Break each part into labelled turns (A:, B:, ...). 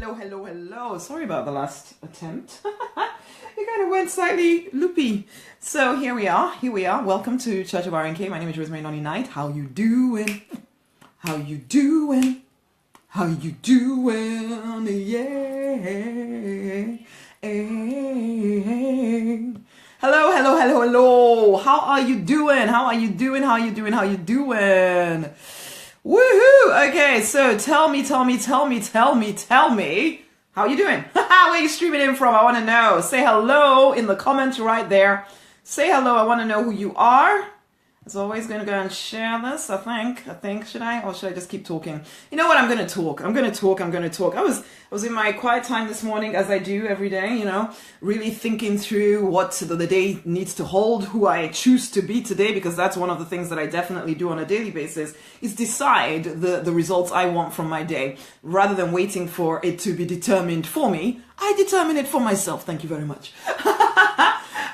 A: Hello, hello, hello. Sorry about the last attempt. It kind of went slightly loopy. So here we are. Welcome to Church of RNK. My name is Rosemary Nonny Knight. How you doing? How you doing? How you doing? Yeah. Hello, hello, hello, hello. How are you doing? How are you doing? How are you doing? How are you doing? Woohoo! Okay, so tell me, how you doing? Where are you streaming in from? I want to know. Say hello in the comments right there. Say hello. I want to know who you are. As always, going to go and share this, I think. Should I? Or should I just keep talking? You know what? I'm going to talk. I was in my quiet time this morning, as I do every day, really thinking through what the day needs to hold, who I choose to be today, because that's one of the things that I definitely do on a daily basis, is decide the results I want from my day. Rather than waiting for it to be determined for me, I determine it for myself. Thank you very much.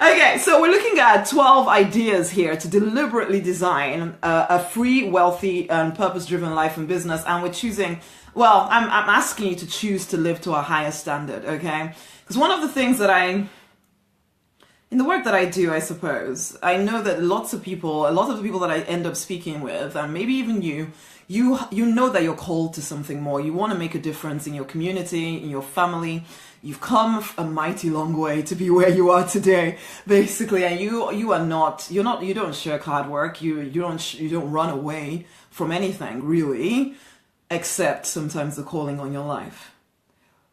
A: Okay, so we're looking at 12 ideas here to deliberately design a free, wealthy, and purpose-driven life and business. And we're choosing, I'm asking you to choose to live to a higher standard, okay? Because one of the things that in the work that I do, I suppose, I know that a lot of the people that I end up speaking with, and maybe even you know that you're called to something more. You want to make a difference in your community, in your family. You've come a mighty long way to be where you are today, basically, and you don't shirk hard work. You don't run away from anything really, except sometimes the calling on your life,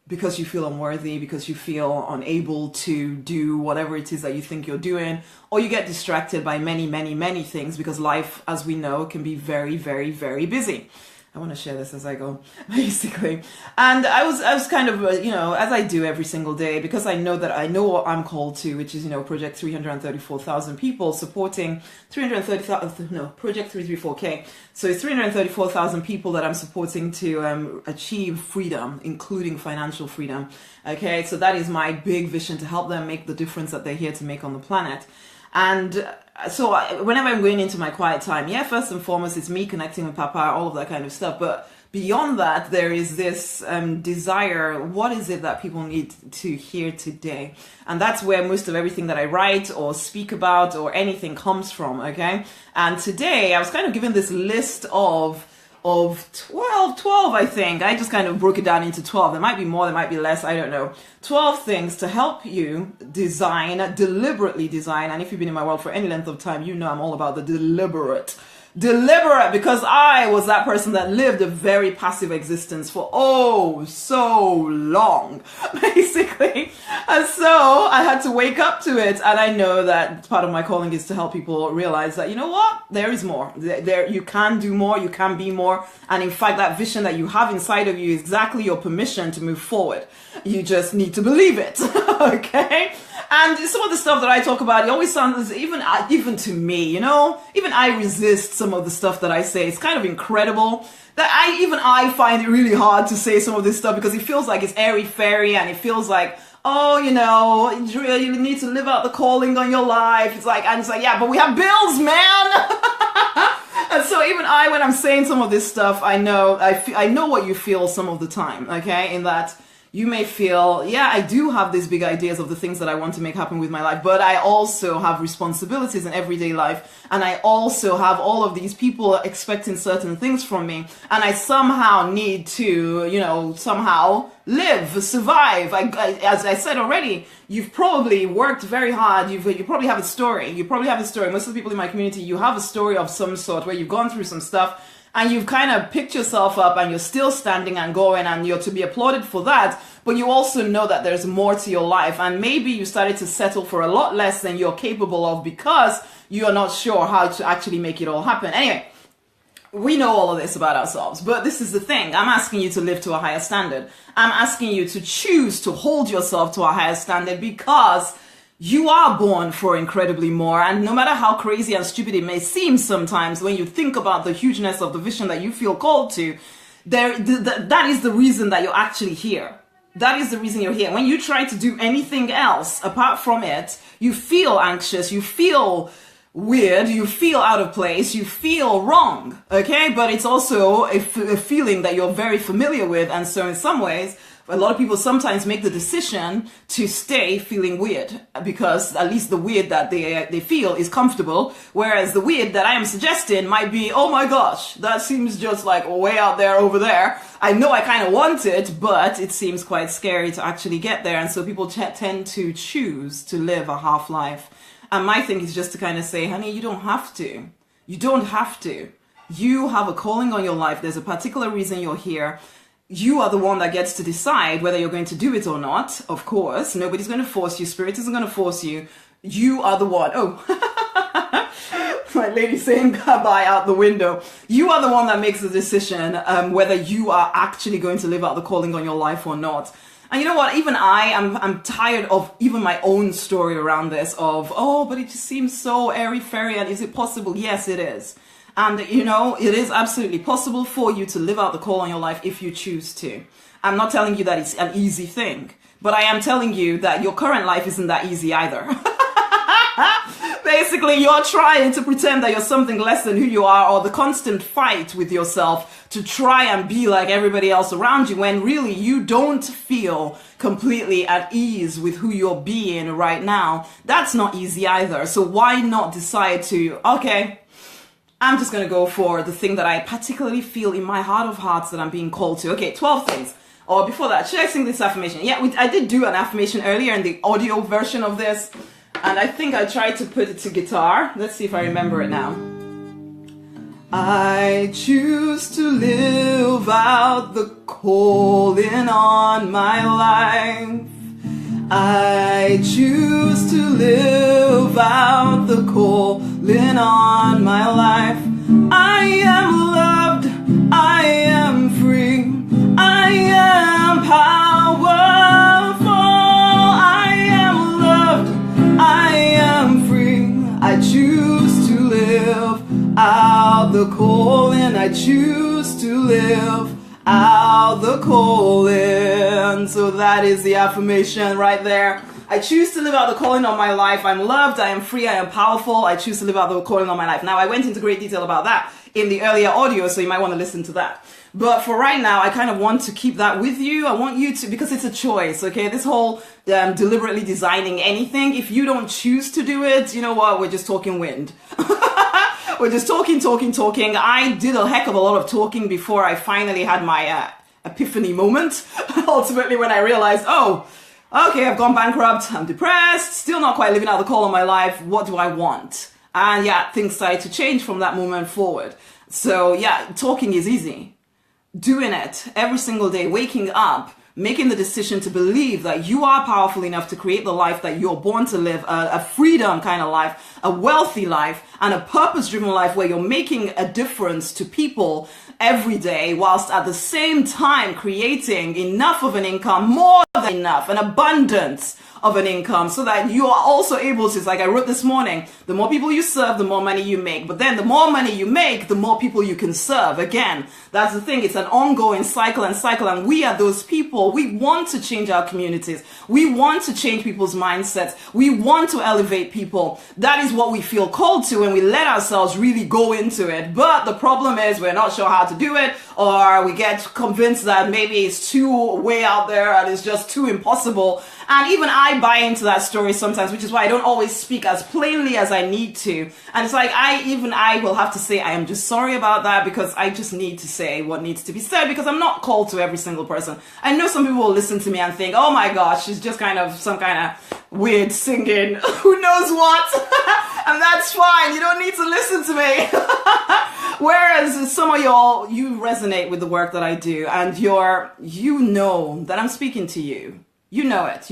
A: because you feel unworthy, because you feel unable to do whatever it is that you think you're doing, or you get distracted by many things, because life, as we know, can be very, very, very busy. I want to share this as I go, basically. And I was kind of, as I do every single day, because I know what I'm called to, which is, Project 334,000 people supporting Project 334K. So it's 334,000 people that I'm supporting to achieve freedom, including financial freedom. Okay, so that is my big vision, to help them make the difference that they're here to make on the planet. And so whenever I'm going into my quiet time, first and foremost, it's me connecting with Papa, all of that kind of stuff. But beyond that, there is this desire. What is it that people need to hear today? And that's where most of everything that I write or speak about or anything comes from, okay? And today I was kind of given this list of 12, I think. I just kind of broke it down into 12. There might be more, there might be less, I don't know. 12 things to help you deliberately design. And if you've been in my world for any length of time, you know I'm all about the deliberate, because I was that person that lived a very passive existence for so long, basically. And so I had to wake up to it. And I know that part of my calling is to help people realize that, you know what, there is more. There, you can do more, you can be more. And in fact, that vision that you have inside of you is exactly your permission to move forward. You just need to believe it, okay? And some of the stuff that I talk about, it always sounds, even to me, even I resist some of the stuff that I say. It's kind of incredible that I find it really hard to say some of this stuff, because it feels like it's airy-fairy, and it feels like, you need to live out the calling on your life. It's like, yeah, but we have bills, man. And so even when I'm saying some of this stuff, I know what you feel some of the time, okay? In that you may feel, I do have these big ideas of the things that I want to make happen with my life, but I also have responsibilities in everyday life, and I also have all of these people expecting certain things from me, and I somehow need to, somehow live, survive. As I said already, you've probably worked very hard. You probably have a story. Most of the people in my community, you have a story of some sort where you've gone through some stuff, and you've kind of picked yourself up, and you're still standing and going, and you're to be applauded for that. But you also know that there's more to your life, and maybe you started to settle for a lot less than you're capable of, because you are not sure how to actually make it all happen. Anyway, we know all of this about ourselves, but this is the thing. I'm asking you to live to a higher standard. I'm asking you to choose to hold yourself to a higher standard, because you are born for incredibly more. And no matter how crazy and stupid it may seem sometimes, when you think about the hugeness of the vision that you feel called to, that is the reason that you're actually here. That is the reason you're here. When you try to do anything else apart from it, you feel anxious, you feel weird, you feel out of place, you feel wrong, okay? But it's also a feeling that you're very familiar with, and so in some ways, a lot of people sometimes make the decision to stay feeling weird because at least the weird that they feel is comfortable, whereas the weird that I am suggesting might be, oh my gosh, that seems just like way out there over there. I know I kind of want it, but it seems quite scary to actually get there. And so people tend to choose to live a half life. And my thing is just to kind of say, honey, you don't have to. You don't have to. You have a calling on your life. There's a particular reason you're here. You are the one that gets to decide whether you're going to do it or not. Of course, nobody's going to force you. Spirit isn't going to force you. You are the one. Oh, my lady saying goodbye out the window. You are the one that makes the decision whether you are actually going to live out the calling on your life or not. And you know what? Even I'm tired of even my own story around this of, oh, but it just seems so airy-fairy, and is it possible? Yes, it is. And, you know, it is absolutely possible for you to live out the call on your life if you choose to. I'm not telling you that it's an easy thing, but I am telling you that your current life isn't that easy either. Basically, you're trying to pretend that you're something less than who you are, or the constant fight with yourself to try and be like everybody else around you, when really you don't feel completely at ease with who you're being right now. That's not easy either. So why not decide to, okay, I'm just going to go for the thing that I particularly feel in my heart of hearts that I'm being called to. Okay, 12 things. Or before that, should I sing this affirmation? Yeah, I did do an affirmation earlier in the audio version of this. And I think I tried to put it to guitar. Let's see if I remember it now. I choose to live out the calling on my life. I choose to live out the calling on my life. I am loved, I am free, I am powerful. I am loved, I am free. I choose to live out the calling. I choose to live out the calling. So that is the affirmation right there. I choose to live out the calling on my life. I'm loved, I am free, I am powerful. I choose to live out the calling on my life. Now, I went into great detail about that in the earlier audio, so you might want to listen to that. But for right now, I kind of want to keep that with you. I want you to, because it's a choice, okay? This whole deliberately designing anything, if you don't choose to do it, you know what? We're just talking wind. We're just talking. I did a heck of a lot of talking before I finally had my epiphany moment. Ultimately, when I realized, oh, okay, I've gone bankrupt, I'm depressed, still not quite living out the call of my life. What do I want? And yeah, things started to change from that moment forward. So yeah, talking is easy. Doing it every single day, waking up, making the decision to believe that you are powerful enough to create the life that you're born to live, a freedom kind of life, a wealthy life, and a purpose-driven life where you're making a difference to people every day, whilst at the same time creating enough of an income, more than enough, an abundance of an income, so that you are also able to, it's like I wrote this morning, the more people you serve, the more money you make. But then the more money you make, the more people you can serve. Again, that's the thing. It's an ongoing cycle. And we are those people. We want to change our communities. We want to change people's mindsets. We want to elevate people. That is what we feel called to, and we let ourselves really go into it. But the problem is we're not sure how to do it, or we get convinced that maybe it's too way out there and it's just too impossible. And even I buy into that story sometimes, which is why I don't always speak as plainly as I need to. And it's like, I will have to say, I am just sorry about that, because I just need to say what needs to be said, because I'm not called to every single person. I know some people will listen to me and think, oh my gosh, she's just kind of some kind of weird singing, who knows what? And that's fine. You don't need to listen to me. Whereas some of y'all, you resonate with the work that I do, and you know that I'm speaking to you. You know it.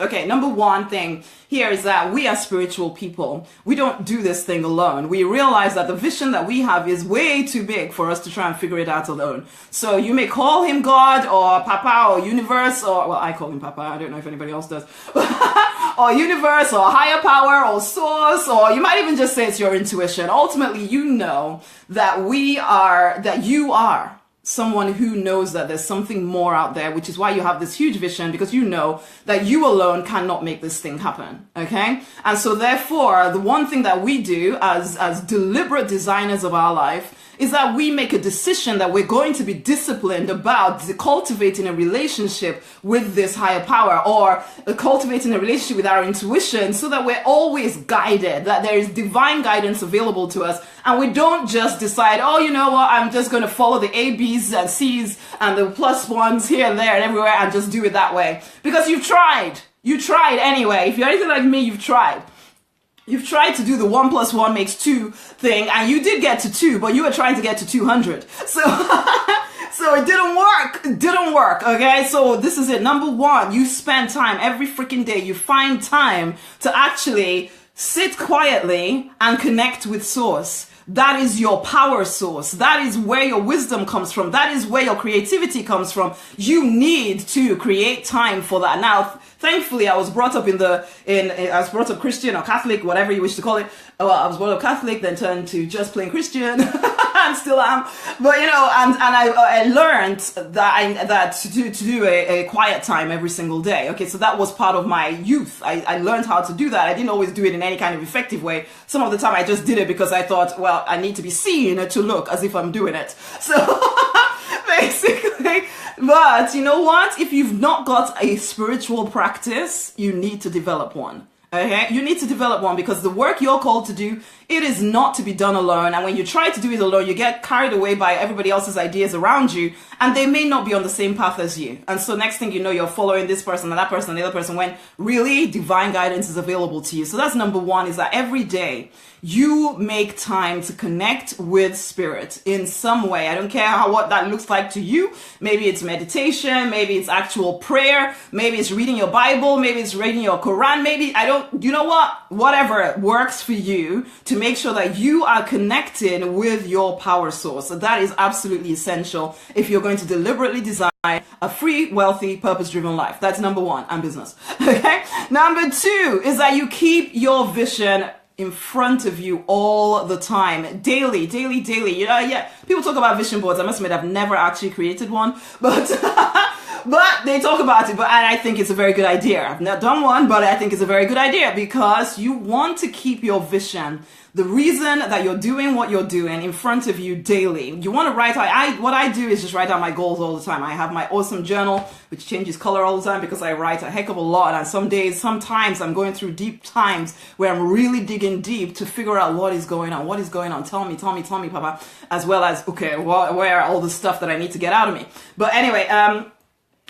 A: Okay, number one thing here is that we are spiritual people. We don't do this thing alone. We realize that the vision that we have is way too big for us to try and figure it out alone. So you may call him God or Papa or universe, or, well, I call him Papa. I don't know if anybody else does. Or universe or higher power or source, or you might even just say it's your intuition. Ultimately, you know that you are someone who knows that there's something more out there, which is why you have this huge vision, because you know that you alone cannot make this thing happen. Okay? And so therefore, the one thing that we do as deliberate designers of our life is that we make a decision that we're going to be disciplined about cultivating a relationship with this higher power, or cultivating a relationship with our intuition, so that we're always guided, that there is divine guidance available to us. And we don't just decide, oh, you know what, I'm just going to follow the A, B's, and C's and the plus ones here and there and everywhere and just do it that way. Because you've tried. You tried anyway. If you're anything like me, you've tried. You've tried to do the 1 + 1 = 2 thing, and you did get to 2, but you were trying to get to 200. So, so it didn't work. It didn't work, okay? So this is it. Number one, you spend time every freaking day. You find time to actually sit quietly and connect with Source. That is your power source. That is where your wisdom comes from. That is where your creativity comes from. You need to create time for that. Now, thankfully, I was brought up I was brought up Christian or Catholic, whatever you wish to call it. Well, I was brought up Catholic, then turned to just plain Christian, and still am. But and I learned that to do a quiet time every single day. Okay, so that was part of my youth. I learned how to do that. I didn't always do it in any kind of effective way. Some of the time, I just did it because I thought, well, I need to be seen to look as if I'm doing it. So basically, but you know what? If you've not got a spiritual practice, you need to develop one. Okay, you need to develop one, because the work you're called to do, it is not to be done alone. And when you try to do it alone, you get carried away by everybody else's ideas around you, and they may not be on the same path as you. And so next thing you know, you're following this person and that person and the other person, when really divine guidance is available to you. So that's number one, is that every day you make time to connect with spirit in some way. I don't care what that looks like to you. Maybe it's meditation, maybe it's actual prayer, maybe it's reading your Bible, maybe it's reading your Quran, you know what? Whatever works for you, to make sure that you are connected with your power source. So that is absolutely essential if you're going to deliberately design a free, wealthy, purpose-driven life. That's number one, and business. Okay? Number two is that you keep your vision in front of you all the time, daily. Yeah, people talk about vision boards. I must admit, I've never actually created one, but but they talk about it. And I think it's a very good idea. I've not done one, but I think it's a very good idea, because you want to keep your vision, the reason that you're doing what you're doing, in front of you daily. You want to write out, what I do is just write out my goals all the time. I have my awesome journal, which changes color all the time, because I write a heck of a lot. And sometimes I'm going through deep times where I'm really digging deep to figure out what is going on. Tell me, Papa. As well as, okay, where are all the stuff that I need to get out of me? But anyway,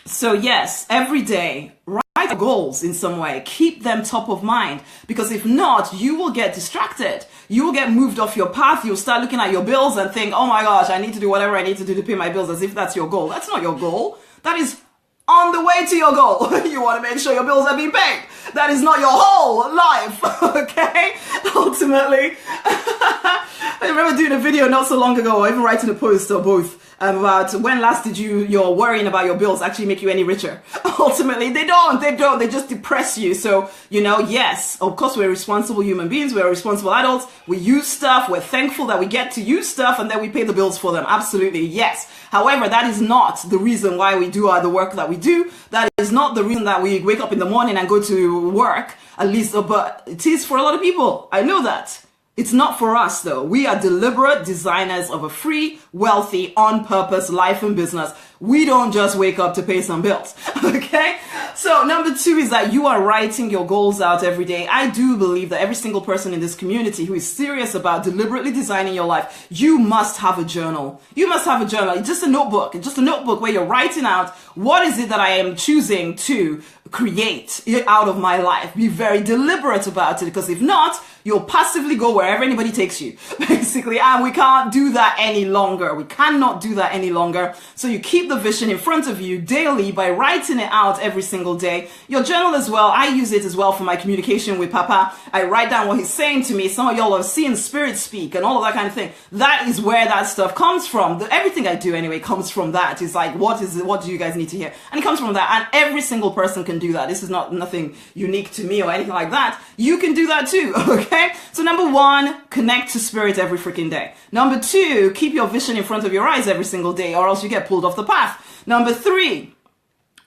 A: so yes, every day, write goals in some way. Keep them top of mind, because if not, you will get distracted. You will get moved off your path. You'll start looking at your bills and think, oh my gosh, I need to do whatever I need to do to pay my bills, as if that's your goal. That's not your goal. That is on the way to your goal. You want to make sure your bills are being paid. That is not your whole life, okay? Ultimately. I remember doing a video not so long ago, or even writing a post, or both, about when last did your worrying about your bills actually make you any richer? Ultimately, they don't. They just depress you. So, yes, of course, we're responsible human beings. We're responsible adults. We use stuff. We're thankful that we get to use stuff, and then we pay the bills for them. Absolutely, yes. However, that is not the reason why we do the work that we do. That is not the reason that we wake up in the morning and go to work, at least, but it is for a lot of people. I know that. It's not for us, though. We are deliberate designers of a free, wealthy, on-purpose life and business. We don't just wake up to pay some bills, okay? So number two is that you are writing your goals out every day. I do believe that every single person in this community who is serious about deliberately designing your life, you must have a journal. You must have a journal. It's just a notebook. It's just a notebook where you're writing out, what is it that I am choosing to create out of my life? Be very deliberate about it, because if not, you'll passively go wherever anybody takes you, basically. And we can't do that any longer. We cannot do that any longer. So you keep the vision in front of you daily by writing it out every single day. Your journal as well. I use it as well for my communication with Papa. I write down what he's saying to me. Some of y'all have seen spirit speak and all of that kind of thing. That is where that stuff comes from. Everything I do anyway comes from that. It's like, what do you guys need to hear? And it comes from that. And every single person can do that. This is nothing unique to me or anything like that. You can do that too, okay? So number one, connect to spirit every freaking day. Number two, keep your vision in front of your eyes every single day, or else you get pulled off the path. Number three,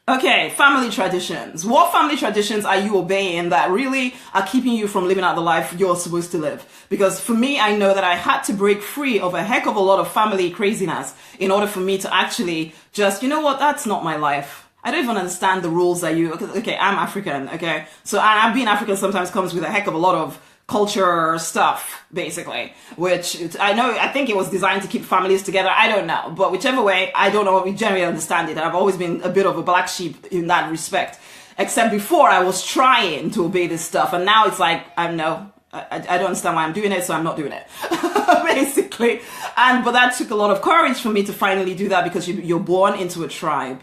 A: Okay, family traditions. What family traditions are you obeying that really are keeping you from living out the life you're supposed to live? Because for me, I know that I had to break free of a heck of a lot of family craziness in order for me to actually just, you know what, that's not my life. I don't even understand the rules that okay, I'm African, okay? So, and being African sometimes comes with a heck of a lot of culture stuff, basically, which I think it was designed to keep families together. I don't know, but whichever way, I don't know, we generally understand it. I've always been a bit of a black sheep in that respect, except before I was trying to obey this stuff, and now it's like, I don't understand why I'm doing it, so I'm not doing it, basically. But that took a lot of courage for me to finally do that, because you're born into a tribe.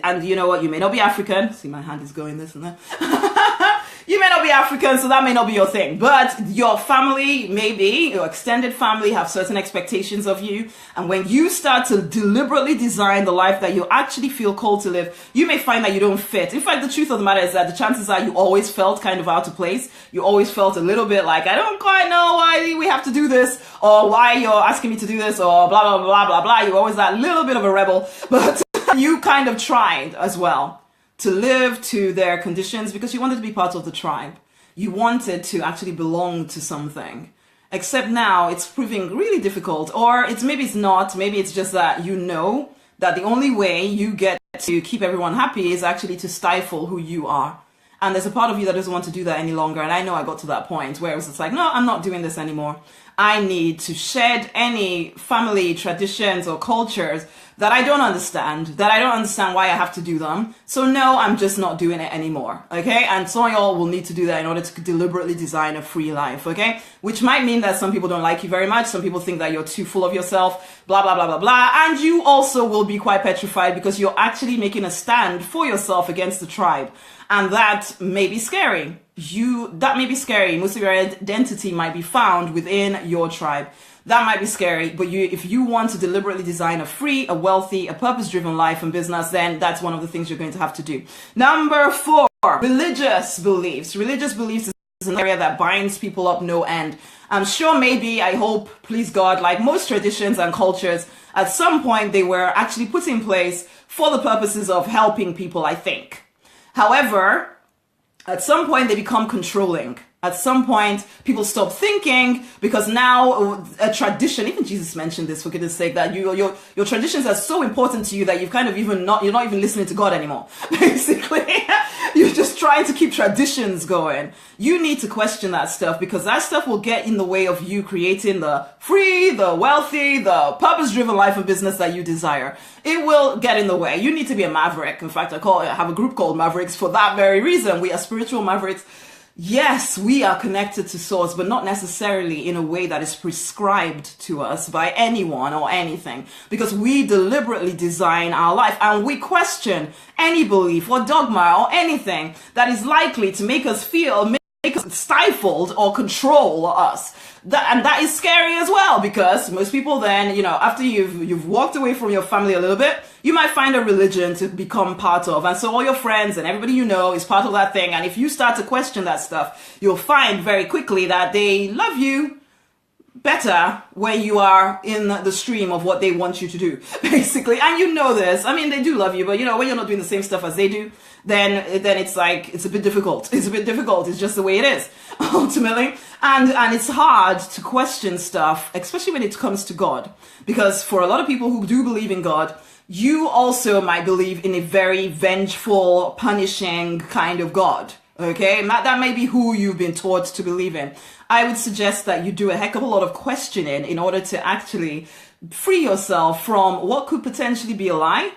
A: And you know what? You may not be African. See, my hand is going this and that. You may not be African, so that may not be your thing. But your family, maybe, your extended family, have certain expectations of you. And when you start to deliberately design the life that you actually feel called to live, you may find that you don't fit. In fact, the truth of the matter is that the chances are you always felt kind of out of place. You always felt a little bit like, I don't quite know why we have to do this, or why you're asking me to do this, or blah, blah, blah, blah, blah. You're always that little bit of a rebel. But you kind of tried as well to live to their conditions because you wanted to be part of the tribe. You wanted to actually belong to something. Except now it's proving really difficult, or maybe it's not, maybe it's just that you know that the only way you get to keep everyone happy is actually to stifle who you are. And there's a part of you that doesn't want to do that any longer. And I know I got to that point where it was just like, no, I'm not doing this anymore. I need to shed any family traditions or cultures that I don't understand why I have to do them. So no, I'm just not doing it anymore, okay? And some of y'all will need to do that in order to deliberately design a free life, okay? Which might mean that some people don't like you very much. Some people think that you're too full of yourself, blah, blah, blah, blah, blah. And you also will be quite petrified because you're actually making a stand for yourself against the tribe. And that may be scary. That may be scary. Most of your identity might be found within your tribe. That might be scary, but if you want to deliberately design a free, a wealthy, a purpose-driven life and business, then that's one of the things you're going to have to do. Number 4, religious beliefs. Religious beliefs is an area that binds people up no end. I'm sure, maybe, I hope, please God, like most traditions and cultures, at some point they were actually put in place for the purposes of helping people, I think. However, at some point they become controlling. At some point, people stop thinking because now a tradition, even Jesus mentioned this for goodness sake, that your traditions are so important to you that you're not even listening to God anymore. Basically, you're just trying to keep traditions going. You need to question that stuff because that stuff will get in the way of you creating the free, the wealthy, the purpose-driven life and business that you desire. It will get in the way. You need to be a maverick. In fact, I have a group called Mavericks for that very reason. We are spiritual mavericks. Yes, we are connected to source, but not necessarily in a way that is prescribed to us by anyone or anything, because we deliberately design our life and we question any belief or dogma or anything that is likely to make us stifled or control us. And that is scary as well, because most people then, after you've walked away from your family a little bit, you might find a religion to become part of. And so all your friends and everybody you know is part of that thing. And if you start to question that stuff, you'll find very quickly that they love you better when you are in the stream of what they want you to do, basically. And you know this. I mean, they do love you, but when you're not doing the same stuff as they do, then it's like, it's a bit difficult. It's a bit difficult. It's just the way it is, ultimately. And it's hard to question stuff, especially when it comes to God. Because for a lot of people who do believe in God, you also might believe in a very vengeful, punishing kind of God. Okay, that may be who you've been taught to believe in. I would suggest that you do a heck of a lot of questioning in order to actually free yourself from what could potentially be a lie.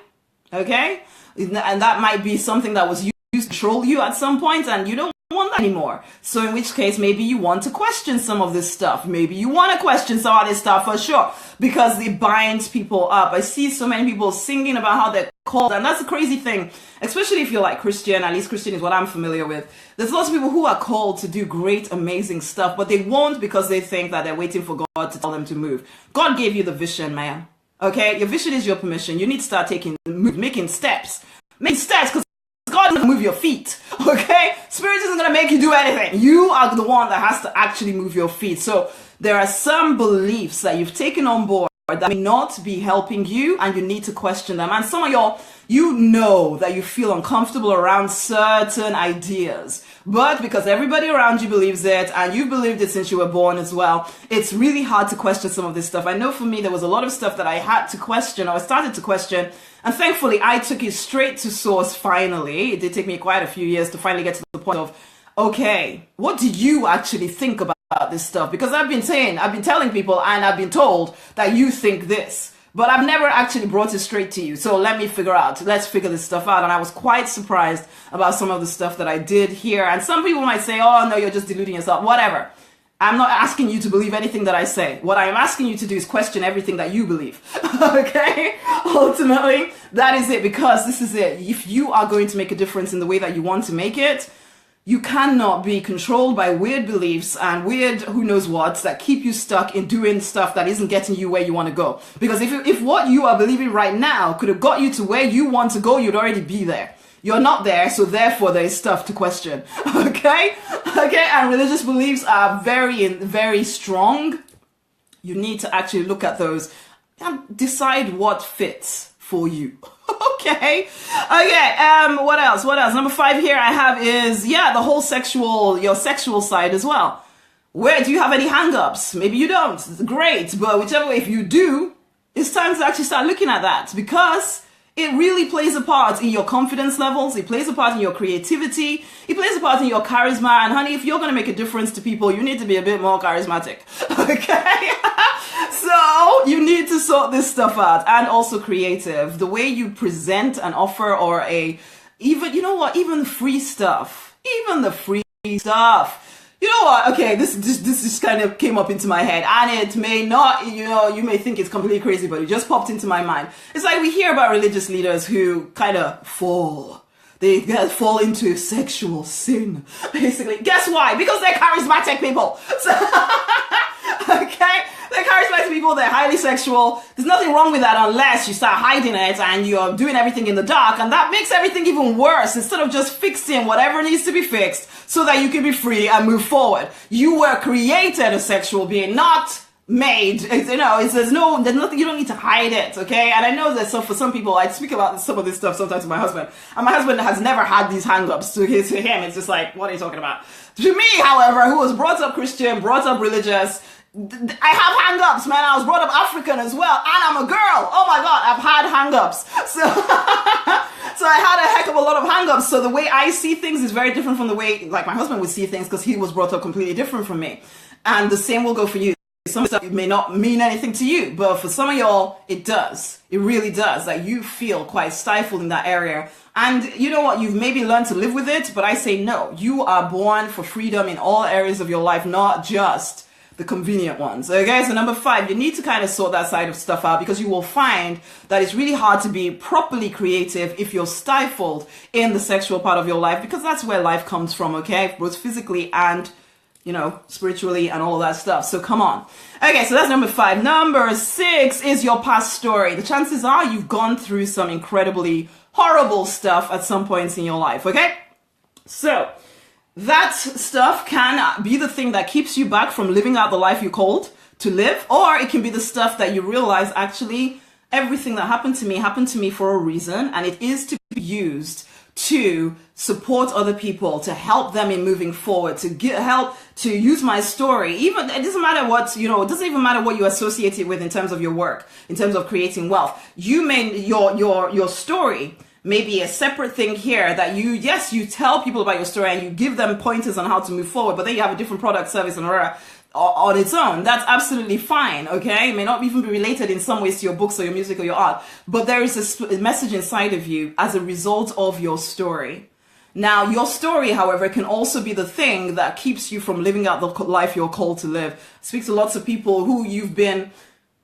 A: Okay, and that might be something that was used to control you at some point, and you don't want that anymore. So in which case, maybe you want to question some of this stuff. Maybe you want to question some of this stuff for sure, because it binds people up. I see so many people singing about how they're called, and that's a crazy thing, especially if you're like Christian. At least Christian is what I'm familiar with. There's lots of people who are called to do great, amazing stuff, but they won't because they think that they're waiting for God to tell them to move. God gave you the vision, man. Okay, your vision is your permission. You need to start making steps. Make steps, because God doesn't move your feet, okay? Spirit isn't going to make you do anything. You are the one that has to actually move your feet. So there are some beliefs that you've taken on board that may not be helping you, and you need to question them. And some of y'all, you know that you feel uncomfortable around certain ideas, but because everybody around you believes it and you've believed it since you were born as well, it's really hard to question some of this stuff. I know for me, there was a lot of stuff that I had to question, or I started to question, and thankfully I took it straight to source finally. It did take me quite a few years to finally get to the point of, okay, what do you actually think about this stuff? Because I've been telling people, and I've been told that you think this, but I've never actually brought it straight to you. So let's figure this stuff out. And I was quite surprised about some of the stuff that I did here. And some people might say, oh no, you're just deluding yourself, whatever. I'm not asking you to believe anything that I say. What I'm asking you to do is question everything that you believe. Okay? Ultimately, that is it, because this is it. If you are going to make a difference in the way that you want to make it, you cannot be controlled by weird beliefs and weird who knows what that keep you stuck in doing stuff that isn't getting you where you want to go. Because if what you are believing right now could have got you to where you want to go, you'd already be there. You're not there, so therefore there is stuff to question. Okay? Okay, and religious beliefs are very strong. You need to actually look at those and decide what fits for you. Okay. What else? Number 5 here I have is, the whole your sexual side as well. Where do you have any hang-ups? Maybe you don't. Great. But whichever way, if you do, it's time to actually start looking at that, because it really plays a part in your confidence levels. It plays a part in your creativity. It plays a part in your charisma. And honey, if you're going to make a difference to people, you need to be a bit more charismatic. Okay? So you need to sort this stuff out. And also creative. The way you present an offer, or even free stuff. Even the free stuff. You know what? Okay, this just kind of came up into my head, and it may not, you may think it's completely crazy, but it just popped into my mind. It's like we hear about religious leaders who kind of fall into sexual sin, basically. Guess why? Because they're charismatic people. So, okay? They're charismatic people, they're highly sexual. There's nothing wrong with that unless you start hiding it and you're doing everything in the dark, and that makes everything even worse instead of just fixing whatever needs to be fixed so that you can be free and move forward. You were created a sexual being, not made. There's nothing, you don't need to hide it, okay? And I know that for some people, I speak about some of this stuff sometimes to my husband, and my husband has never had these hang-ups. To him, it's just like, what are you talking about? To me, however, who was brought up Christian, brought up religious, I have hang-ups, man. I was brought up African as well, and I'm a girl. Oh my God, I've had hang-ups. So, so I had a heck of a lot of hang-ups. So the way I see things is very different from the way, like, my husband would see things, because he was brought up completely different from me. And the same will go for you. Some stuff may not mean anything to you, but for some of y'all, it does. It really does. Like, you feel quite stifled in that area. And you know what? You've maybe learned to live with it, but I say no. You are born for freedom in all areas of your life, not just the convenient ones. Okay, so number 5, you need to kind of sort that side of stuff out, because you will find that it's really hard to be properly creative if you're stifled in the sexual part of your life, because that's where life comes from, okay? Both physically and, spiritually and all of that stuff. So come on. Okay, so that's number 5. Number 6 is your past story. The chances are you've gone through some incredibly horrible stuff at some points in your life, okay? So that stuff can be the thing that keeps you back from living out the life you're called to live, or it can be the stuff that you realize, actually, everything that happened to me for a reason, and it is to be used to support other people, to help them in moving forward, to help to use my story. Even it doesn't matter what, it doesn't even matter what you associate it with in terms of your work, in terms of creating wealth. Your story may be a separate thing here that you tell people about your story and you give them pointers on how to move forward, but then you have a different product, service, and on its own. That's absolutely fine, okay? It may not even be related in some ways to your books or your music or your art, but there is a message inside of you as a result of your story. Now, your story, however, can also be the thing that keeps you from living out the life you're called to live. I speak to lots of people who you've been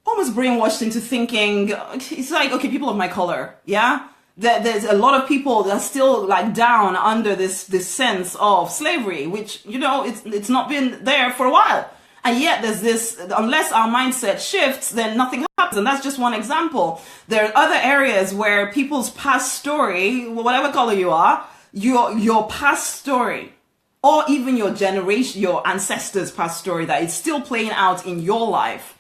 A: almost brainwashed into thinking, it's like, okay, people of my color, yeah? There's a lot of people that are still like down under this sense of slavery, which, it's not been there for a while. And yet there's this, unless our mindset shifts, then nothing happens. And that's just one example. There are other areas where people's past story, whatever color you are, your past story, or even your generation, your ancestors' past story that is still playing out in your life,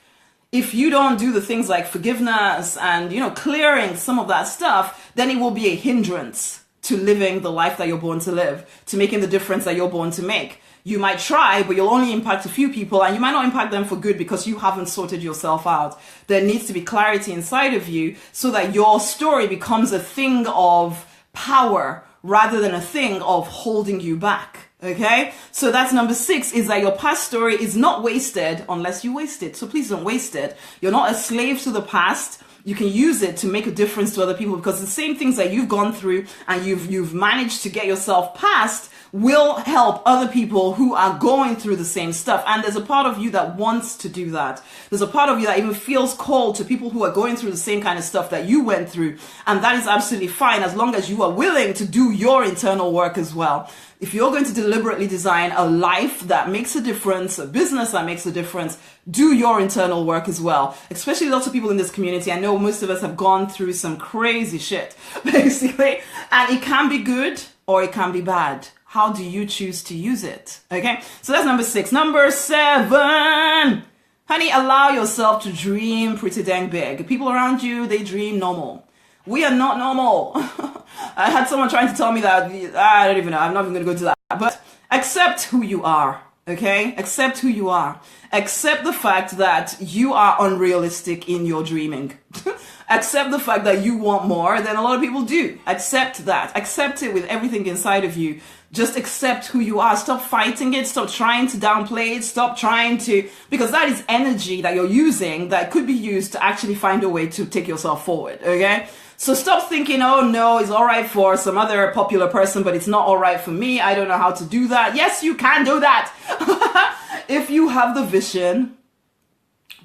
A: if you don't do the things like forgiveness and, clearing some of that stuff, then it will be a hindrance to living the life that you're born to live, to making the difference that you're born to make. You might try, but you'll only impact a few people, and you might not impact them for good because you haven't sorted yourself out. There needs to be clarity inside of you so that your story becomes a thing of power rather than a thing of holding you back. Okay? So that's number 6, is that your past story is not wasted unless you waste it. So please don't waste it. You're not a slave to the past. You can use it to make a difference to other people, because the same things that you've gone through and you've managed to get yourself past will help other people who are going through the same stuff. And there's a part of you that wants to do that. There's a part of you that even feels called to people who are going through the same kind of stuff that you went through. And that is absolutely fine, as long as you are willing to do your internal work as well. If you're going to deliberately design a life that makes a difference, a business that makes a difference, do your internal work as well. Especially lots of people in this community. I know most of us have gone through some crazy shit, basically. And it can be good or it can be bad. How do you choose to use it? Okay, so that's number 6. Number 7. Honey, allow yourself to dream pretty dang big. People around you, they dream normal. We are not normal. I had someone trying to tell me that. I don't even know. I'm not even going to go to that. But accept who you are. Okay? Accept who you are. Accept the fact that you are unrealistic in your dreaming. Accept the fact that you want more than a lot of people do. Accept that. Accept it with everything inside of you. Just accept who you are. Stop fighting it. Stop trying to downplay it. Stop trying to, because that is energy that you're using that could be used to actually find a way to take yourself forward. Okay? So stop thinking, oh no, it's all right for some other popular person, but it's not all right for me. I don't know how to do that. Yes, you can do that. If you have the vision,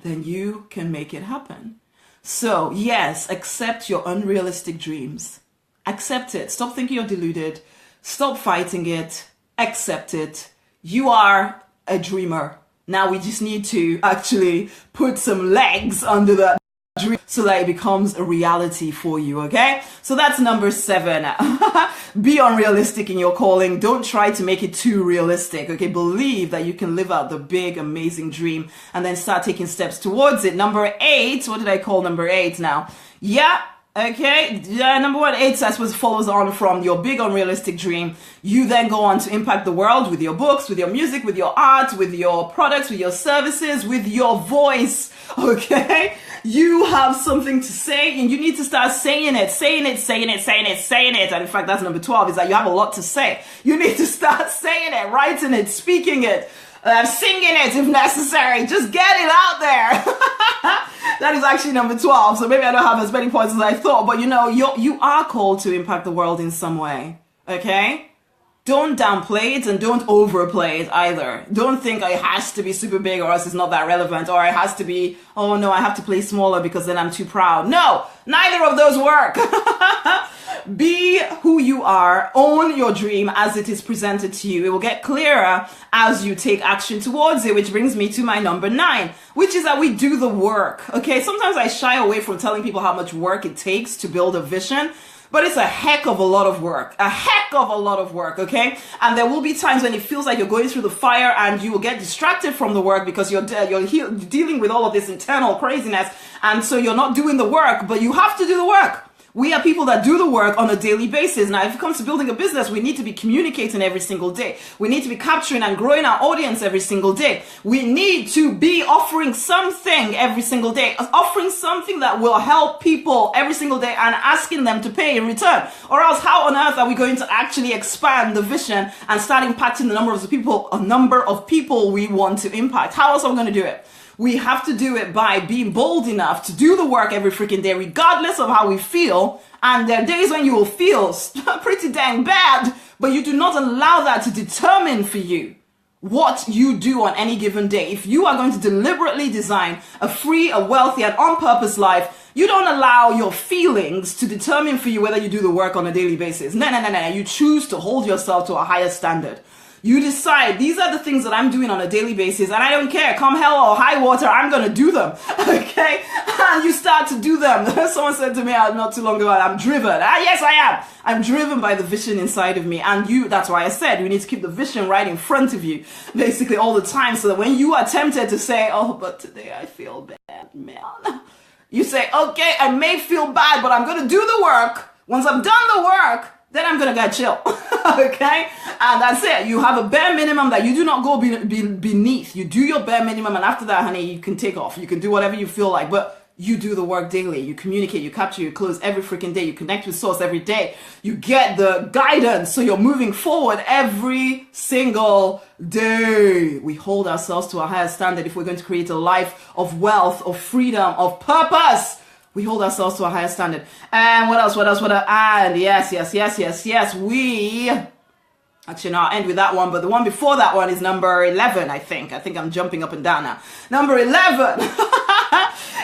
A: then you can make it happen. So yes, accept your unrealistic dreams. Accept it. Stop thinking you're deluded. Stop fighting it. Accept it. You are a dreamer. Now we just need to actually put some legs under that dream so that it becomes a reality for you. Okay, so that's number 7. Be unrealistic in your calling. Don't try to make it too realistic. Okay, believe that you can live out the big amazing dream and then start taking steps towards it. Number 8. What did I call number 8 now? Yeah. Okay, number 1, 8, I suppose, follows on from your big unrealistic dream. You then go on to impact the world with your books, with your music, with your art, with your products, with your services, with your voice. Okay, you have something to say and you need to start saying it. And in fact, that's number 12, is that you have a lot to say. You need to start saying it, writing it, speaking it. Singing it if necessary. Just get it out there. That is actually number 12. So maybe I don't have as many points as I thought, but you are called to impact the world in some way. Okay? Don't downplay it and don't overplay it either. Don't think it has to be super big or else it's not that relevant, or it has to be, oh no, I have to play smaller because then I'm too proud. No, neither of those work. Be who you are. Own your dream as it is presented to you. It will get clearer as you take action towards it, which brings me to my number 9, which is that we do the work. Okay, sometimes I shy away from telling people how much work it takes to build a vision, but it's a heck of a lot of work. A heck of a lot of work, okay? And there will be times when it feels like you're going through the fire and you will get distracted from the work because you're dealing with all of this internal craziness, and so you're not doing the work, but you have to do the work. We are people that do the work on a daily basis. Now, if it comes to building a business, we need to be communicating every single day. We need to be capturing and growing our audience every single day. We need to be offering something every single day, offering something that will help people every single day and asking them to pay in return. Or else, how on earth are we going to actually expand the vision and start impacting the number of people we want to impact? How else are we going to do it? We have to do it by being bold enough to do the work every freaking day, regardless of how we feel. And there are days when you will feel pretty dang bad, but you do not allow that to determine for you what you do on any given day. If you are going to deliberately design a free, a wealthy, and on-purpose life, you don't allow your feelings to determine for you whether you do the work on a daily basis. No. You choose to hold yourself to a higher standard. You decide, these are the things that I'm doing on a daily basis, and I don't care, come hell or high water, I'm going to do them. Okay? And you start to do them. Someone said to me not too long ago, I'm driven. Yes, I am. I'm driven by the vision inside of me. And that's why I said you need to keep the vision right in front of you, basically all the time, so that when you are tempted to say, oh, but today I feel bad, man. You say, okay, I may feel bad, but I'm going to do the work. Once I've done the work, then I'm going to get chill. Okay? And that's it. You have a bare minimum that you do not go beneath. You do your bare minimum, and after that, honey, you can take off. You can do whatever you feel like, but you do the work daily. You communicate, you capture your clues every freaking day. You connect with source every day. You get the guidance, so you're moving forward every single day. We hold ourselves to a higher standard if we're going to create a life of wealth, of freedom, of purpose. We hold ourselves to a higher standard. And what else? And yes. We... Actually, no, I'll end with that one, but the one before that one is number 11, I think. I think I'm jumping up and down now. Number 11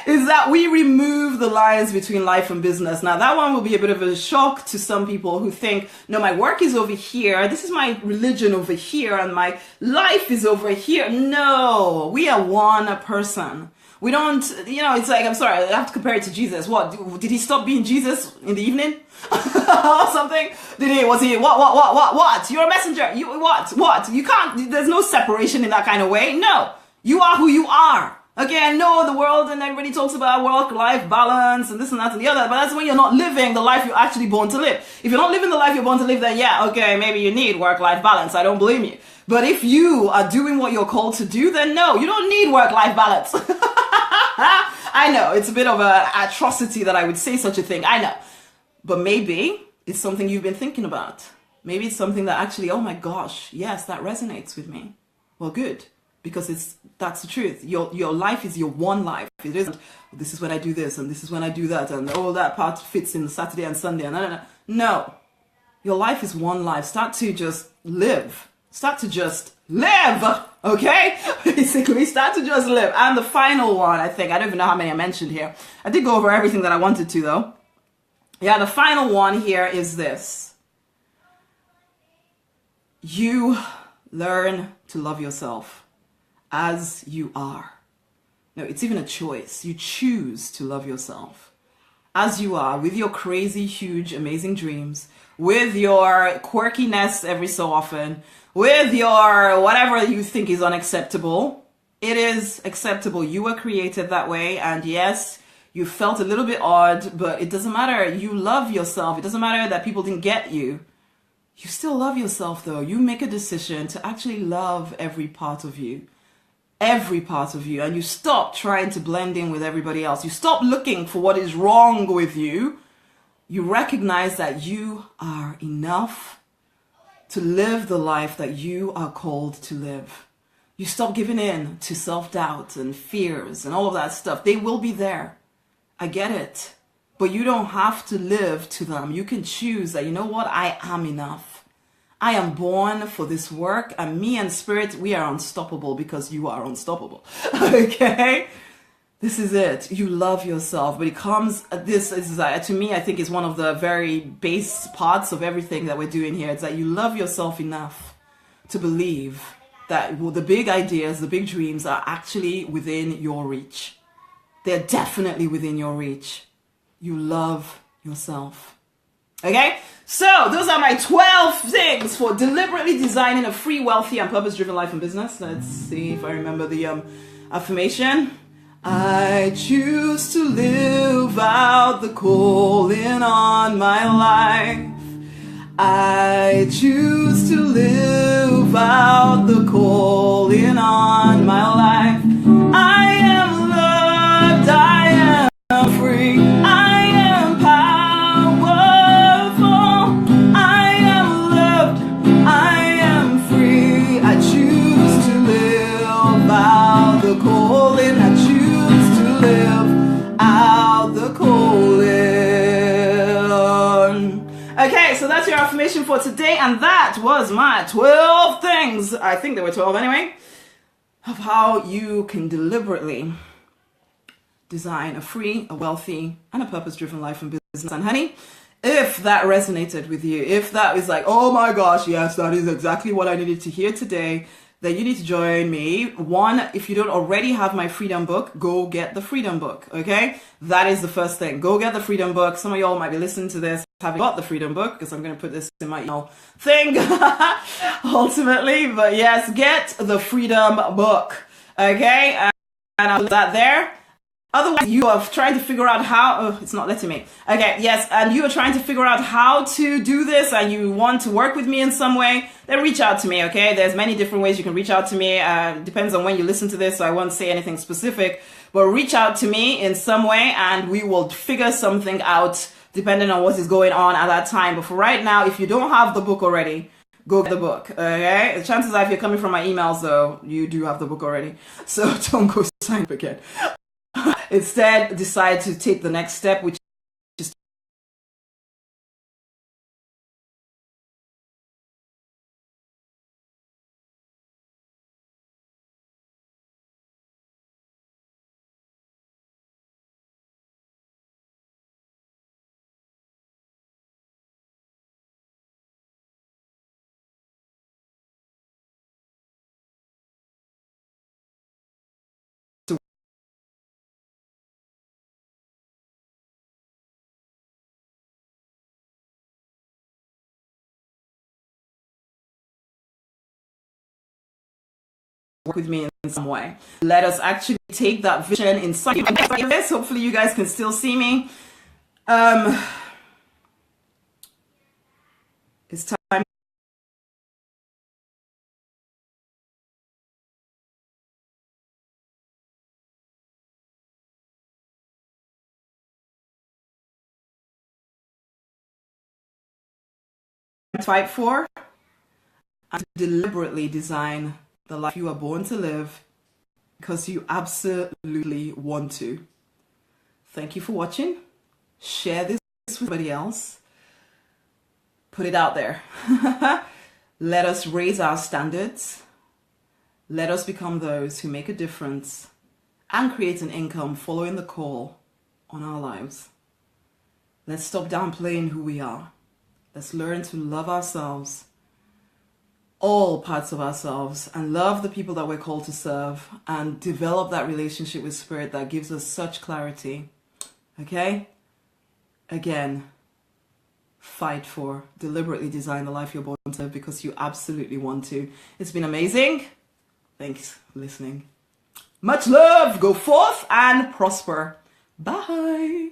A: is that we remove the lines between life and business. Now, that one will be a bit of a shock to some people who think, no, my work is over here, this is my religion over here, and my life is over here. No, we are one person. We don't, it's like, I'm sorry, I have to compare it to Jesus. What, did he stop being Jesus in the evening? Or something? What? You're a messenger. What? You can't, there's no separation in that kind of way. No, you are who you are. Okay, I know the world and everybody talks about work-life balance and this and that and the other, but that's when you're not living the life you're actually born to live. If you're not living the life you're born to live, then yeah, okay, maybe you need work-life balance. I don't blame you. But if you are doing what you're called to do, then no, you don't need work-life balance. I know, it's a bit of an atrocity that I would say such a thing. I know. But maybe it's something you've been thinking about. Maybe it's something that actually, oh my gosh, yes, that resonates with me. Well, good. Because that's the truth. Your life is your one life. It isn't, this is when I do this and this is when I do that and all that part fits in Saturday and Sunday. No. Your life is one life. Start to just live. Start to just live. Okay? Basically, start to just live. And the final one, I think, I don't even know how many I mentioned here. I did go over everything that I wanted to, though. Yeah, the final one here is this. You learn to love yourself as you are. No, it's even a choice. You choose to love yourself as you are, with your crazy, huge, amazing dreams, with your quirkiness every so often, with your whatever you think is unacceptable. It is acceptable. You were created that way, and yes, you felt a little bit odd, but it doesn't matter. You love yourself. It doesn't matter that people didn't get you. You still love yourself, though. You make a decision to actually love every part of you. Every part of you. And you stop trying to blend in with everybody else. You stop looking for what is wrong with you. You recognize that you are enough to live the life that you are called to live. You stop giving in to self-doubt and fears and all of that stuff. They will be there. I get it. But you don't have to live to them. You can choose that, you know what? I am enough. I am born for this work, and me and spirit, we are unstoppable because you are unstoppable. Okay? This is it. You love yourself, but it comes, this is, to me, I think is one of the very base parts of everything that we're doing here. It's that you love yourself enough to believe that the big ideas, the big dreams are actually within your reach. They're definitely within your reach. You love yourself. Okay? So, those are my 12 things for deliberately designing a free, wealthy, and purpose-driven life and business. Let's see if I remember the affirmation. I choose to live out the calling on my life. I choose to live out the calling on my life. I am loved, I am free, I am powerful, I am loved, I am free. I choose to live out the calling, I choose to live out the calling. Okay, so that's your affirmation for today, and that was my 12 things, I think there were 12 anyway, of how you can deliberately design a free, a wealthy, and a purpose-driven life and business. And honey, if that resonated with you, if that is like, oh my gosh, yes, that is exactly what I needed to hear today, then you need to join me. One, if you don't already have my freedom book, go get the freedom book, okay? That is the first thing. Go get the freedom book. Some of y'all might be listening to this having got the freedom book, because I'm going to put this in my email thing ultimately. But yes, get the freedom book, okay? And I'll put that there. Otherwise, you are trying to figure out how, oh, it's not letting me. Okay, yes, and you are trying to figure out how to do this and you want to work with me in some way, then reach out to me, okay? There's many different ways you can reach out to me. Depends on when you listen to this, so I won't say anything specific. But reach out to me in some way and we will figure something out depending on what is going on at that time. But for right now, if you don't have the book already, go get the book, okay? The chances are if you're coming from my emails, though, you do have the book already. So don't go sign up again. Instead, decide to take the next step, which is to work with me in some way. Let us actually take that vision in some way. Hopefully you guys can still see me. It's time. To fight for and to deliberately design the life you are born to live because you absolutely want to. Thank you for watching. Share this with everybody else. Put it out there. Let us raise our standards. Let us become those who make a difference and create an income following the call on our lives. Let's stop downplaying who we are. Let's learn to love ourselves, all parts of ourselves, and love the people that we're called to serve and develop that relationship with Spirit that gives us such clarity. Okay? Again, fight for, deliberately design the life you're born to live because you absolutely want to. It's been amazing. Thanks for listening. Much love. Go forth and prosper. Bye.